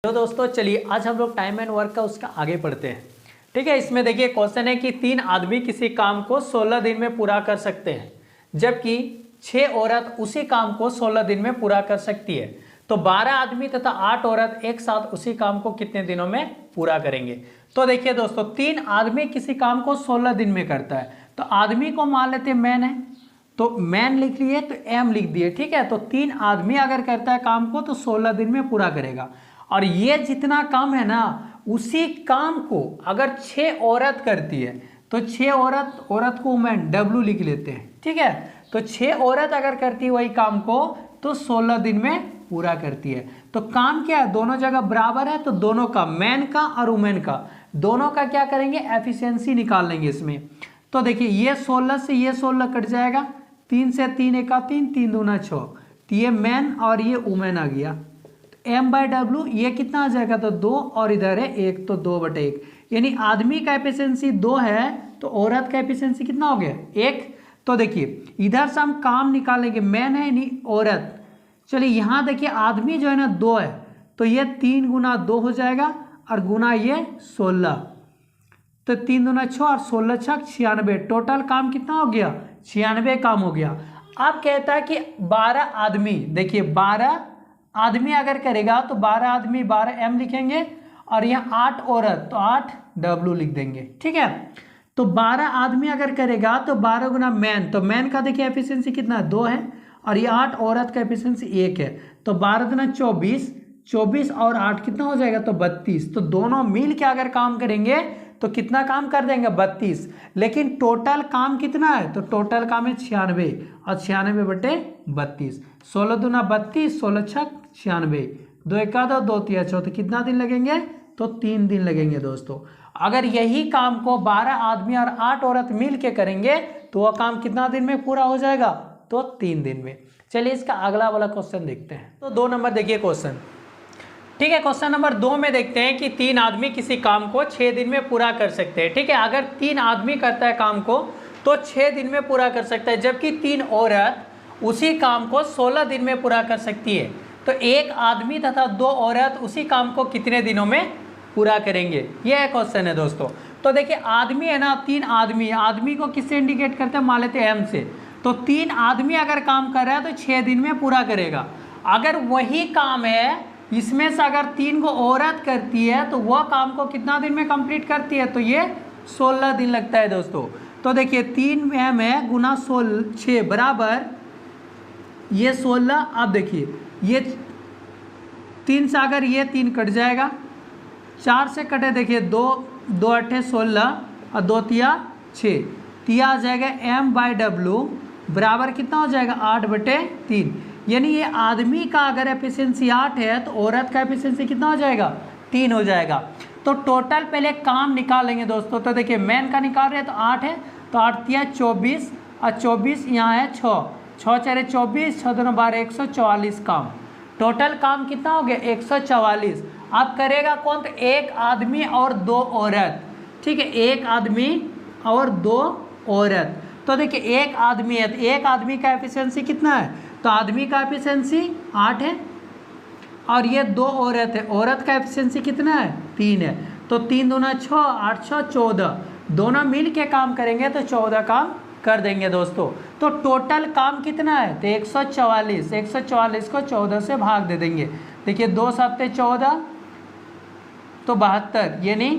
तो दोस्तों चलिए आज हम लोग टाइम एंड वर्क का उसका आगे पढ़ते हैं। ठीक है, इसमें देखिए क्वेश्चन है कि 3 आदमी किसी काम को 16 दिन में पूरा कर सकते हैं, जबकि 6 औरत उसी काम को 16 दिन में पूरा कर सकती है। तो 12 आदमी तथा 8 औरत एक साथ उसी काम को कितने दिनों में पूरा करेंगे। तो देखिए दोस्तों, 3 आदमी किसी काम को 16 दिन में करता है, तो आदमी को मान लेते हैं मैन है, तो मैन लिख लिए तो एम लिख दिए। ठीक है, तो 3 आदमी अगर करता है काम को तो 16 दिन में पूरा करेगा। और ये जितना काम है ना, उसी काम को अगर 6 औरत करती है तो 6 औरत को वुमेन डब्ल्यू लिख लेते हैं। ठीक है, तो 6 औरत अगर करती है वही काम को तो 16 दिन में पूरा करती है। तो काम क्या है, दोनों जगह बराबर है, तो दोनों का, मैन का और वुमेन का, दोनों का क्या करेंगे, एफिशिएंसी निकाल लेंगे इसमें। तो देखिए ये 16 से ये 16 कट जाएगा, 3 से 3 एका 3, 3 दूना 6, तो ये मैन और ये वुमेन आ गया। एम बाई डब्ल्यू ये कितना आ जाएगा, तो 2 और इधर है 1, तो 2/1, यानी आदमी का एफिशिएंसी 2 है तो औरत का एफिशिएंसी कितना हो गया 1। तो देखिए इधर से हम काम निकालेंगे, मैन है यानी औरत। चलिए यहाँ देखिए आदमी जो है ना 2 है, तो ये 3 गुना 2 हो जाएगा और गुना ये 16, तो 3 दूना 6 और 16 छक 96, टोटल काम कितना हो गया 96 काम हो गया। अब कहता है कि 12 आदमी, देखिए 12 आदमी अगर करेगा तो 12 आदमी 12 एम लिखेंगे और यहाँ 8 औरत तो 8 डब्ल्यू लिख देंगे। ठीक है, तो 12 आदमी अगर करेगा तो 12 गुना मैन, तो मैन का देखिए एफिशिएंसी कितना है 2 है और ये 8 औरत का एफिशिएंसी 1 है, तो 12 गुना 24, 24 और 8 कितना हो जाएगा तो 32। तो दोनों मिल के अगर काम करेंगे तो कितना काम कर देंगे 32, लेकिन टोटल काम कितना है, तो टोटल काम है 96 और 96/32, 16 दूना 32, 16 छक 96, 2 एका 2, 2 तिया 6, तो कितना दिन लगेंगे, तो 3 दिन लगेंगे दोस्तों। अगर यही काम को 12 आदमी और 8 औरत मिल के करेंगे तो वह काम कितना दिन में पूरा हो जाएगा, तो 3 दिन में। चलिए इसका अगला वाला क्वेश्चन देखते हैं। तो 2 नंबर देखिए क्वेश्चन। ठीक है, क्वेश्चन नंबर 2 में देखते हैं कि 3 आदमी किसी काम को 6 दिन में पूरा कर सकते हैं। ठीक है, अगर 3 आदमी करता है काम को तो 6 दिन में पूरा कर सकता है, जबकि 3 औरत उसी काम को 16 दिन में पूरा कर सकती है। तो 1 आदमी तथा 2 औरत उसी काम को कितने दिनों में पूरा करेंगे, यह है क्वेश्चन है दोस्तों। तो देखिए आदमी है ना, 3 आदमी, आदमी को किससे इंडिकेट करते हैं, मान लेते हैं एम से। तो 3 आदमी अगर काम कर रहा है तो 6 दिन में पूरा करेगा। अगर वही काम है, इसमें से अगर 3 को औरत करती है तो वह काम को कितना दिन में कंप्लीट करती है, तो ये 16 दिन लगता है दोस्तों। तो देखिए 3 एम है गुना 6 बराबर ये 16। अब देखिए ये 3 से अगर ये 3 कट जाएगा, 4 से कटे, देखिए 2 2 8 16 और 2 तिया 6, तिया आ जाएगा एम बाई डब्ल्यू बराबर कितना हो जाएगा 8/3, यानी ये आदमी का अगर एफिशिएंसी 8 है तो औरत का एफिशिएंसी कितना हो जाएगा 3 हो जाएगा। तो टोटल पहले काम निकालेंगे दोस्तों। तो देखिए मैन का निकाल रहे हैं तो 8 है, तो 8 तिया 24 और 24 यहाँ है 6, 6 4 24, 6 2 12, 144 काम। टोटल काम कितना हो गया 144। अब करेगा कौन, तो 1 आदमी और 2 औरत। ठीक है, 1 आदमी और 2 औरत। तो देखिए 1 आदमी है तो 1 आदमी का एफिशिएंसी कितना है, तो आदमी का एफिशिएंसी 8 है और ये 2 औरत है, औरत का एफिशिएंसी कितना है 3 है, तो 3 दूना 6, 8 6 14, दोनों मिल के काम करेंगे तो 14 काम कर देंगे दोस्तों। तो टोटल काम कितना है, तो 144, 144 को 14 से भाग दे देंगे। देखिए 2 7 14 तो 72, यानी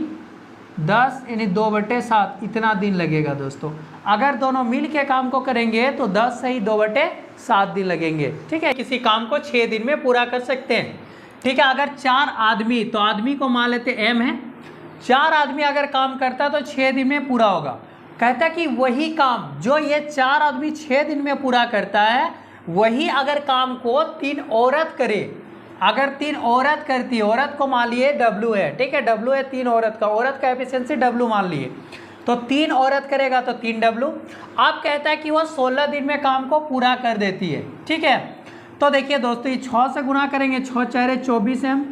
10 यानी 2/7 इतना दिन लगेगा दोस्तों। अगर दोनों मिल के काम को करेंगे तो 10 से ही 2/7 दिन लगेंगे। ठीक है, किसी काम को 6 दिन में पूरा कर सकते हैं। ठीक है, अगर 4 आदमी, तो आदमी को मान लेते एम है, 4 आदमी अगर काम करता है तो 6 दिन में पूरा होगा। कहता कि वही काम जो ये 4 आदमी 6 दिन में पूरा करता है, वही अगर काम को 3 औरत करे, अगर 3 औरत करती है, औरत को मान लिए डब्ल्यू है। ठीक है, डब्ल्यू है 3 औरत का, औरत का एफिशिएंसी डब्ल्यू मान लिए, तो 3 औरत करेगा तो 3 डब्ल्यू। आप कहता है कि वह 16 दिन में काम को पूरा कर देती है। ठीक है, तो देखिए दोस्तों ये 6 से गुना करेंगे, 6 4 24 एम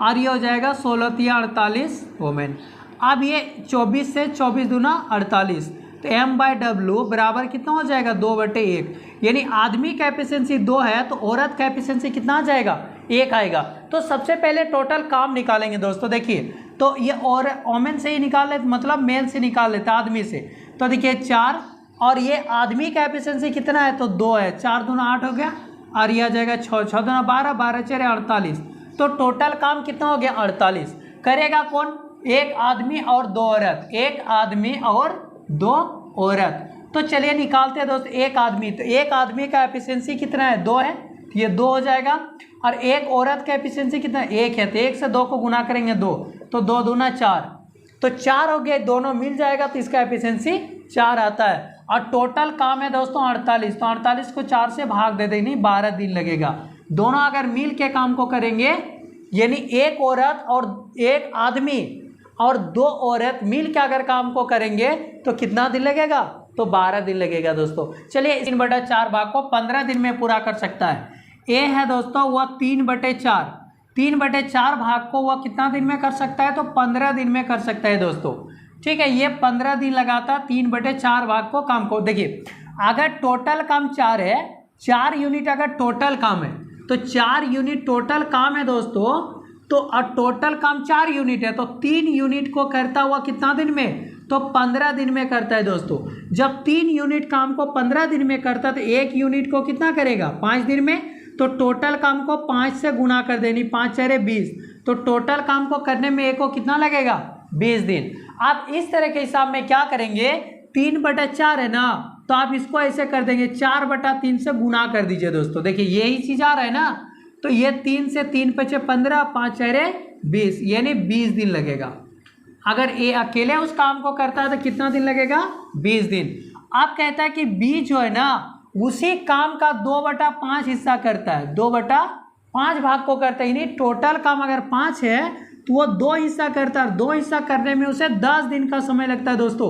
और ये हो जाएगा 16 तिया 48 वोमेन। अब ये 24 से 24 दूना 48, तो एम बाई डब्ल्यू बराबर कितना हो जाएगा 2/1, यानी आदमी का एफिशिएंसी 2 है तो औरत का एफिशिएंसी कितना आ जाएगा 1 आएगा। तो सबसे पहले टोटल काम निकालेंगे दोस्तों। देखिए तो ये और वोमेन से ही निकाल लेते, मतलब मेल से निकाल लेते, आदमी से। तो देखिए 4, और ये आदमी का एफिशिएंसी कितना है, तो 2 है। 4 दूना 8 हो गया, और ये आ जाएगा 6, 6 दूना 12, 12 4 48। तो टोटल काम कितना हो गया, 48। करेगा कौन, एक आदमी और 2 औरत, एक आदमी और 2 औरत। तो चलिए निकालते हैं दोस्त एक आदमी। तो एक आदमी का एफिशिएंसी कितना है, 2 है, तो ये 2 हो जाएगा। और एक औरत का एफिशिएंसी कितना है, 1 है, तो 1 से 2 को गुना करेंगे 2, तो 2 दूना 4, तो 4 हो गए, दोनों मिल जाएगा तो इसका एफिशिएंसी 4 आता है। और टोटल काम है दोस्तों 48, तो 48 को 4 से भाग दे देंगे, 12 दिन लगेगा। दोनों अगर मिल के काम को करेंगे, यानी एक औरत और एक आदमी और 2 औरत मिल के अगर काम को करेंगे तो कितना दिन लगेगा, तो 12 दिन लगेगा दोस्तों। चलिए 3/4 भाग को 15 दिन में पूरा कर सकता है। ए है दोस्तों वह 3/4, 3/4 भाग को वह कितना दिन में कर सकता है, तो 15 दिन में कर सकता है दोस्तों। ठीक है, ये 15 दिन लगाता 3/4 भाग को काम को। देखिए अगर टोटल काम 4 है, 4 यूनिट अगर टोटल काम है, तो 4 यूनिट टोटल काम है दोस्तों, तो टोटल काम 4 यूनिट है, तो 3 यूनिट को करता हुआ कितना दिन में, तो 15 दिन में करता है दोस्तों। जब 3 यूनिट काम को 15 दिन में करता है, तो 1 यूनिट को कितना करेगा, 5 दिन में। तो टोटल काम को 5 से गुना कर देनी, 5 4 20, तो टोटल काम को करने में एक को कितना लगेगा, 20 दिन। आप इस तरह के हिसाब में क्या करेंगे, 3/4 है ना, तो आप इसको ऐसे कर देंगे, 4/3 से गुना कर दीजिए दोस्तों। देखिए यही चीज आ रहा है ना, तो ये 3 से 3 5 15, 5 4 20, यानी 20 दिन लगेगा। अगर ए अकेले उस काम को करता है तो कितना दिन लगेगा, 20 दिन। आप कहता है कि बी जो है ना, उसी काम का 2/5 हिस्सा करता है, 2/5 भाग को करता है, यानी टोटल काम अगर 5 है तो वो 2 हिस्सा करता है। 2 हिस्सा करने में उसे 10 दिन का समय लगता है दोस्तों।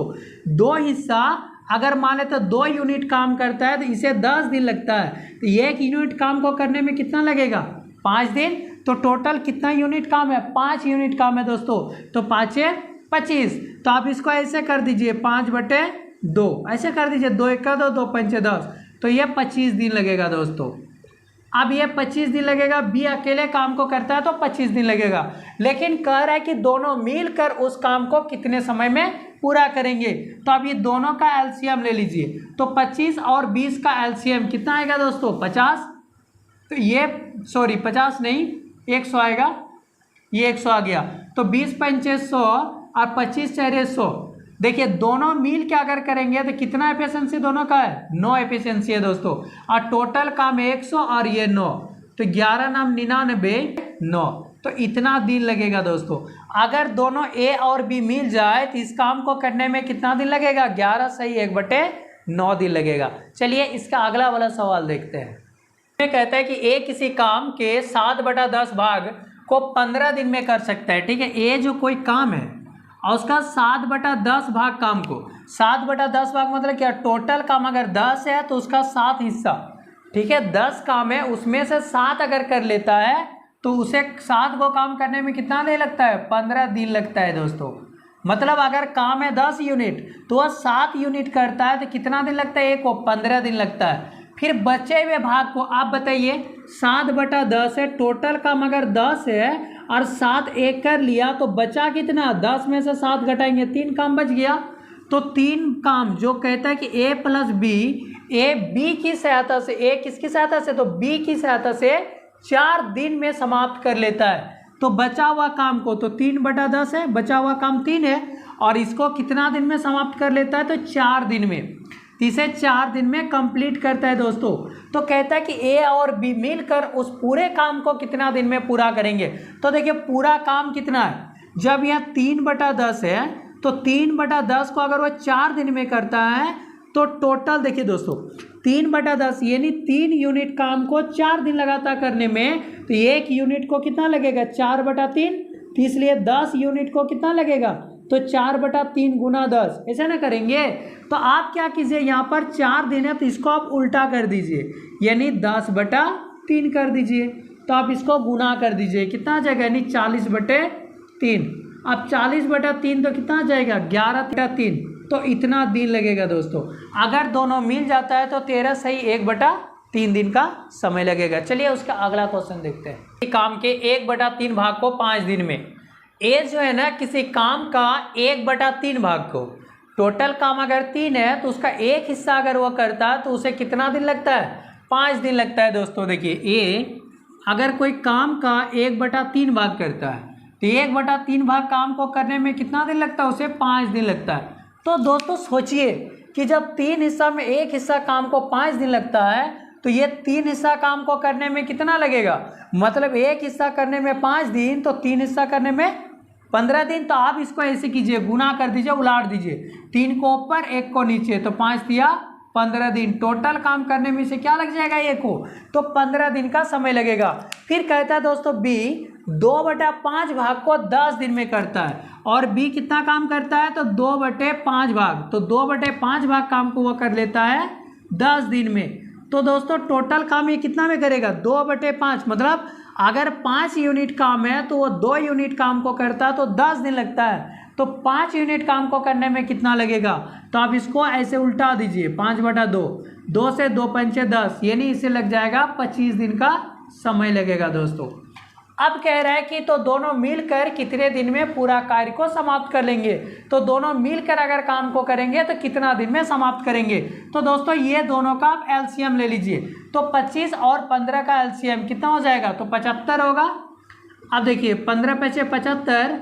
2 हिस्सा अगर मान ले तो 2 यूनिट काम करता है तो इसे 10 दिन लगता है, तो 1 यूनिट काम को करने में कितना लगेगा, 5 दिन। तो टोटल कितना यूनिट काम है, 5 यूनिट काम है दोस्तों, तो 5 25। तो आप इसको ऐसे कर दीजिए, 5/2 ऐसे कर दीजिए, 2 1 2 2 5 10, तो ये 25 दिन लगेगा दोस्तों। अब ये 25 दिन लगेगा, बी अकेले काम को करता है तो 25 दिन लगेगा, लेकिन कह रहा है कि दोनों मिलकर उस काम को कितने समय में पूरा करेंगे। तो अब ये दोनों का एलसीएम ले लीजिए, तो 25 और 20 का एलसीएम कितना आएगा दोस्तों, 50। तो ये 50 नहीं 100 आएगा, ये 100 आ गया, तो 20 5 100 और 25 4 100। देखिए दोनों मिल के अगर करेंगे तो कितना एफिशिएंसी दोनों का है, 9 एफिशिएंसी है दोस्तों। और टोटल काम 100 और ये 9, तो 11 नाम 99 9, तो इतना दिन लगेगा दोस्तों। अगर दोनों ए और बी मिल जाए तो इस काम को करने में कितना दिन लगेगा, 11 सही 1/9 दिन लगेगा। चलिए इसका अगला वाला सवाल देखते हैं। ये कहता है कि ए किसी काम के 7/10 भाग को 15 दिन में कर सकता है। ठीक है, ए जो कोई काम है और उसका 7/10 भाग काम को, 7/10 भाग मतलब क्या, टोटल काम अगर 10 है तो उसका 7 हिस्सा। ठीक है, 10 काम है, उसमें से 7 अगर कर लेता है तो उसे 7 को काम करने में कितना दिन लगता है, 15 दिन लगता है दोस्तों। मतलब अगर काम है 10 यूनिट तो वह 7 यूनिट करता है तो कितना दिन लगता है, एक को 15 दिन लगता है। फिर बचे हुए भाग को आप बताइए, 7/10 है, टोटल काम अगर 10 है और 7 एक कर लिया तो बचा कितना, 10 में से 7 घटाएंगे, 3 काम बच गया। तो 3 काम जो कहता है कि ए प्लस बी, ए बी की सहायता से, ए किसकी सहायता से, तो बी की सहायता से 4 दिन में समाप्त कर लेता है। तो बचा हुआ काम को, तो 3/10 है, बचा हुआ काम 3 है, और इसको कितना दिन में समाप्त कर लेता है, तो 4 दिन में। इसे 4 दिन में कंप्लीट करता है दोस्तों। तो कहता है कि ए और बी मिलकर उस पूरे काम को कितना दिन में पूरा करेंगे। तो देखिए पूरा काम कितना है, जब यह 3/10 है तो 3/10 को अगर वह 4 दिन में करता है तो टोटल देखिए दोस्तों 3/10 यानी 3 यूनिट काम को 4 दिन लगातार करने में, तो 1 यूनिट को कितना लगेगा, 4/3, तो इसलिए 10 यूनिट को कितना लगेगा, तो 4/3 गुना 10, ऐसा ना करेंगे। तो आप क्या कीजिए, यहाँ पर 4 दिन है तो इसको आप उल्टा कर दीजिए, यानी 10/3 कर दीजिए। तो आप इसको गुना कर दीजिए, कितना आ जाएगा, यानी 40/3। अब 40/3 तो कितना आ जाएगा, 11/3, तो इतना दिन लगेगा दोस्तों। अगर दोनों मिल जाता है तो 13 सही 1/3 3 दिन का समय लगेगा। चलिए उसका अगला क्वेश्चन देखते हैं। काम के 1/3 भाग को 5 दिन में, ए जो है ना किसी काम का 1/3 भाग को, टोटल काम अगर 3 है तो उसका एक हिस्सा अगर वो करता है तो उसे कितना दिन लगता है? 5 दिन लगता है दोस्तों। देखिए ए अगर कोई काम का 1/3 भाग करता है तो 1/3 भाग काम को करने में कितना दिन लगता है? उसे 5 दिन लगता है। तो दोस्तों सोचिए कि जब 3 हिस्सा में एक हिस्सा काम को 5 दिन लगता है तो ये 3 हिस्सा काम को करने में कितना लगेगा? मतलब एक हिस्सा करने में 5 दिन तो 3 हिस्सा करने में 15 दिन। तो आप इसको ऐसे कीजिए, गुना कर दीजिए, उलाट दीजिए, 3 को ऊपर 1 को नीचे, तो 5 दिया 15 दिन। टोटल काम करने में से क्या लग जाएगा? ए को, तो 15 दिन का समय लगेगा। फिर कहता है दोस्तों बी 2/5 भाग को 10 दिन में करता है, और बी कितना काम करता है? तो 2/5 भाग, तो 2/5 भाग काम को वो कर लेता है 10 दिन में। तो दोस्तों टोटल काम ये कितना में करेगा? 2/5, मतलब अगर 5 यूनिट काम है तो वो 2 यूनिट काम को करता है तो 10 दिन लगता है। तो 5 यूनिट काम को करने में कितना लगेगा? तो आप इसको ऐसे उल्टा दीजिए, 5/2, 2 से 2 पंचे 10, यानी इसे लग जाएगा 25 दिन का समय लगेगा दोस्तों। अब कह रहा है कि तो दोनों मिलकर कितने दिन में पूरा कार्य को समाप्त कर लेंगे? तो दोनों मिलकर अगर काम को करेंगे तो कितना दिन में समाप्त करेंगे? तो दोस्तों ये दोनों का आप एलसीएम ले लीजिए। तो 25 और 15 का एलसीएम कितना हो जाएगा? तो 75 होगा। अब देखिए 15 पैसे 75,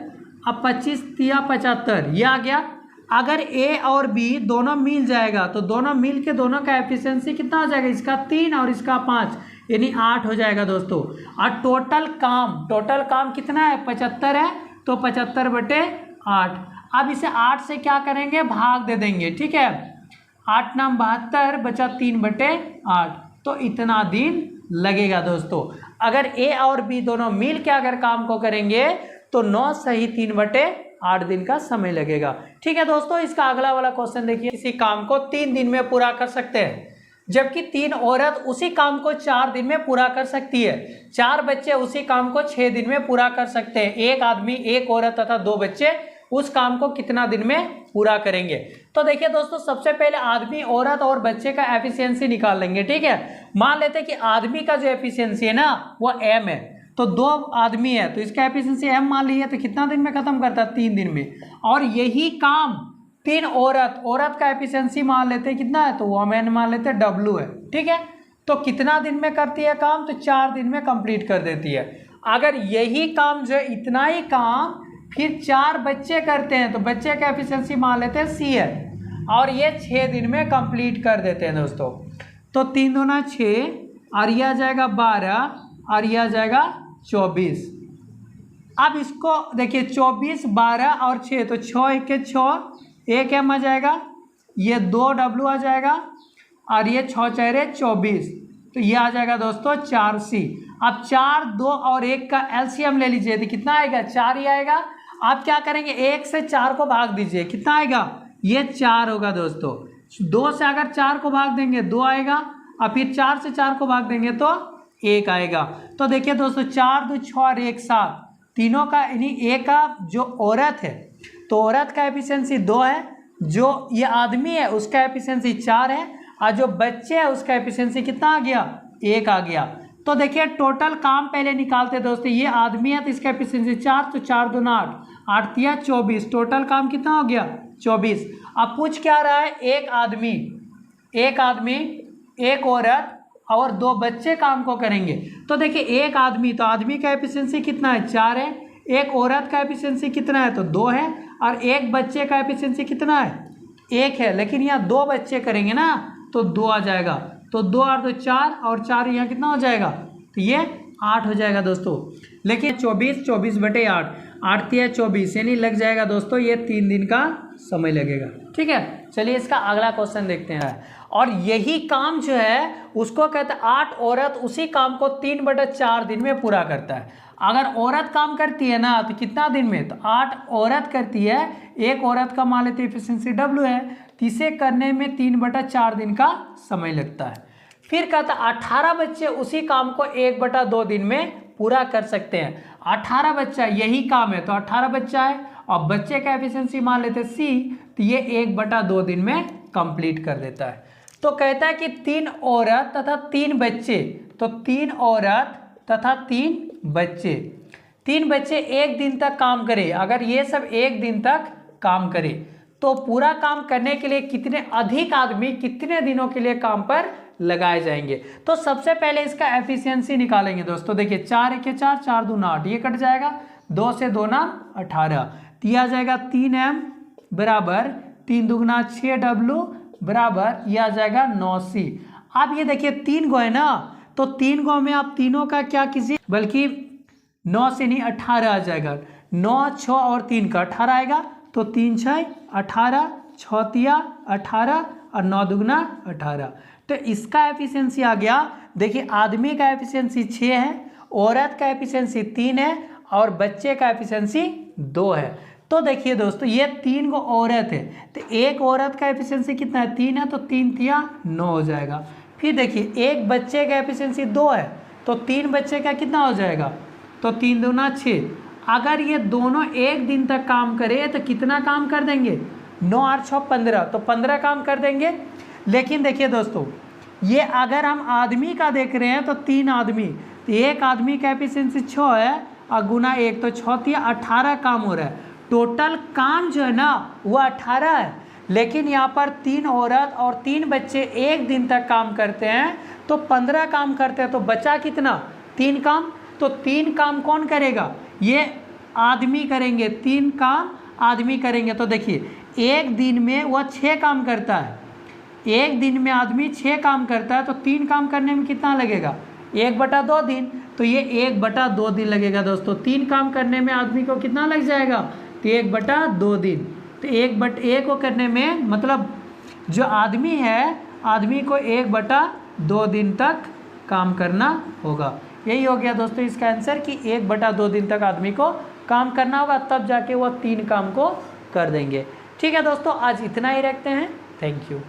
अब 25 तिया 75, ये आ गया। अगर ए और बी दोनों मिल जाएगा तो दोनों मिल के दोनों का एफिशिएंसी कितना हो जाएगा? इसका 3 और इसका 5, यानी 8 हो जाएगा दोस्तों। और टोटल काम कितना है? 75 है, तो 75/8। अब इसे 8 से क्या करेंगे? भाग दे देंगे, ठीक है। 8 नाम 72 बचा 3/8, तो इतना दिन लगेगा दोस्तों। अगर ए और बी दोनों मिल के अगर काम को करेंगे तो 9 सही 3/8 दिन का समय लगेगा। ठीक है दोस्तों, इसका अगला वाला क्वेश्चन देखिए। किसी काम को 3 दिन में पूरा कर सकते हैं, जबकि 3 औरत उसी काम को 4 दिन में पूरा कर सकती है। 4 बच्चे उसी काम को 6 दिन में पूरा कर सकते हैं। एक आदमी, एक औरत तथा 2 बच्चे उस काम को कितना दिन में पूरा करेंगे? तो देखिए दोस्तों, सबसे पहले आदमी, औरत और बच्चे का एफिशिएंसी निकाल लेंगे, ठीक है। मान लेते हैं कि आदमी का जो एफिशिएंसी है ना वो m है, तो 2 आदमी है तो इसका एफिशिएंसी m मान लीजिए, तो कितना दिन में खत्म करता है? 3 दिन में। और यही काम 3 औरत का एफिशिएंसी मान लेते हैं कितना है? तो वोमेन मान लेते हैं W है, ठीक है। तो कितना दिन में करती है काम? तो 4 दिन में कंप्लीट कर देती है। अगर यही काम जो है, इतना ही काम फिर 4 बच्चे करते हैं तो बच्चे का एफिशिएंसी मान लेते हैं C है, और ये 6 दिन में कंप्लीट कर देते हैं दोस्तों। तो 3 दूना 6, और यह आ जाएगा 12, और यह आ जाएगा 24। अब इसको देखिए 24, 12 और 6, तो 6 1 6, 1 m आ जाएगा, ये 2 W आ जाएगा, और ये 6 4 24, तो ये आ जाएगा दोस्तों 4C। अब 4, 2 और 1 का एलसीएम ले लीजिए, तो कितना आएगा? 4 ही आएगा। आप क्या करेंगे? 1 से 4 को भाग दीजिए, कितना आएगा? ये 4 होगा दोस्तों। 2 से अगर 4 को भाग देंगे 2 आएगा, और फिर 4 से 4 को भाग देंगे तो 1 आएगा। तो देखिए दोस्तों 4 2 6 और 1 7, तीनों का, यानी ए का जो औरत है तो औरत का एफिशिएंसी 2 है, जो ये आदमी है उसका एफिशिएंसी 4 है, और जो बच्चे है उसका एफिशिएंसी कितना आ गया? 1 आ गया। तो देखिए टोटल काम पहले निकालते दोस्तों। ये आदमी है तो इसका एफिशिएंसी 4, तो 4 दूना 8, 8 तिया 24, टोटल काम कितना हो गया? 24। अब पूछ क्या रहा है? एक आदमी, एक औरत और 2 बच्चे काम को करेंगे। तो देखिए एक आदमी, तो आदमी का एफिशिएंसी कितना है? 4 है। एक औरत का एफिशिएंसी कितना है? तो 2 है। और एक बच्चे का एफिशिएंसी कितना है? 1 है। लेकिन यहाँ 2 बच्चे करेंगे ना तो 2 आ जाएगा, तो 2 और 2 4, और 4 यहाँ कितना हो जाएगा? तो ये 8 हो जाएगा दोस्तों। लेकिन 24/8, 8 तिया 24, यानी लग जाएगा दोस्तों ये 3 दिन का समय लगेगा। ठीक है, चलिए इसका अगला क्वेश्चन देखते हैं। और यही काम जो है उसको कहते हैं 8 औरत उसी काम को 3/4 दिन में पूरा करता है। अगर औरत काम करती है ना तो कितना दिन में? तो 8 औरत करती है, एक औरत का मान लेते एफिशिएंसी W है, तो इसे करने में 3/4 दिन का समय लगता है। फिर कहता 18 बच्चे उसी काम को 1/2 दिन में पूरा कर सकते हैं। 18 बच्चा यही काम है तो 18 बच्चा है, और बच्चे का एफिशिएंसी मान लेते C, तो ये 1/2 दिन में कंप्लीट कर देता है। तो कहता है कि 3 औरत तथा 3 बच्चे, तो 3 औरत तथा 3 बच्चे, 3 बच्चे एक दिन तक काम करे। अगर ये सब एक दिन तक काम करे तो पूरा काम करने के लिए कितने अधिक आदमी कितने दिनों के लिए काम पर लगाए जाएंगे। तो सबसे पहले इसका एफिशिएंसी निकालेंगे दोस्तों। देखिए 4 1 4, 4 2 8, ये कट जाएगा, 2 से 2 ना 18, दिया जाएगा 3m बराबर 3 दूगुना 6w बराबर यह आ जाएगा 9c। अब ये देखिए 3 गो है ना, तो 3 गो में आप तीनों का क्या कीजिए, बल्कि 9 से नहीं 18 आ जाएगा, 9 6 और 3 का 18 आएगा, तो 3 6 18, 6 तिया 18 और 9 दुगुना 18। तो इसका एफिशिएंसी आ गया। देखिए आदमी का एफिशिएंसी 6 है, औरत का एफिशिएंसी 3 है और बच्चे का एफिशिएंसी 2 है। तो देखिए दोस्तों ये 3 गो औरत है, तो एक औरत का एफिशिएंसी कितना है, 3 है, तो 3 तिया 9 हो जाएगा। फिर देखिए एक बच्चे का एफिशिएंसी 2 है, तो 3 बच्चे का कितना हो जाएगा, तो 3 दूना 6। अगर ये दोनों एक दिन तक काम करे तो कितना काम कर देंगे, 9 और 6 15, तो 15 काम कर देंगे। लेकिन देखिए दोस्तों ये अगर हम आदमी का देख रहे हैं तो 3 आदमी, तो एक आदमी का एफिशिएंसी 6 है और गुना 1, तो 6 तिया 18 काम हो रहा है। टोटल काम जो है ना वो 18 है, लेकिन यहाँ पर 3 औरत और 3 बच्चे एक दिन तक काम करते हैं तो 15 काम करते हैं, तो बचा कितना, 3 काम। तो 3 काम कौन करेगा, ये आदमी करेंगे, 3 काम आदमी करेंगे। तो देखिए एक दिन में वह 6 काम करता है, एक दिन में आदमी 6 काम करता है, तो 3 काम करने में कितना लगेगा, 1/2 दिन, तो ये 1/2 दिन लगेगा दोस्तों। 3 काम करने में आदमी को कितना लग जाएगा, तो 1/2 दिन। तो 1/1 को करने में मतलब जो आदमी है, आदमी को 1/2 दिन तक काम करना होगा। यही हो गया दोस्तों इसका आंसर कि 1/2 दिन तक आदमी को काम करना होगा, तब जाके वह 3 काम को कर देंगे। ठीक है दोस्तों, आज इतना ही रखते हैं। Thank you.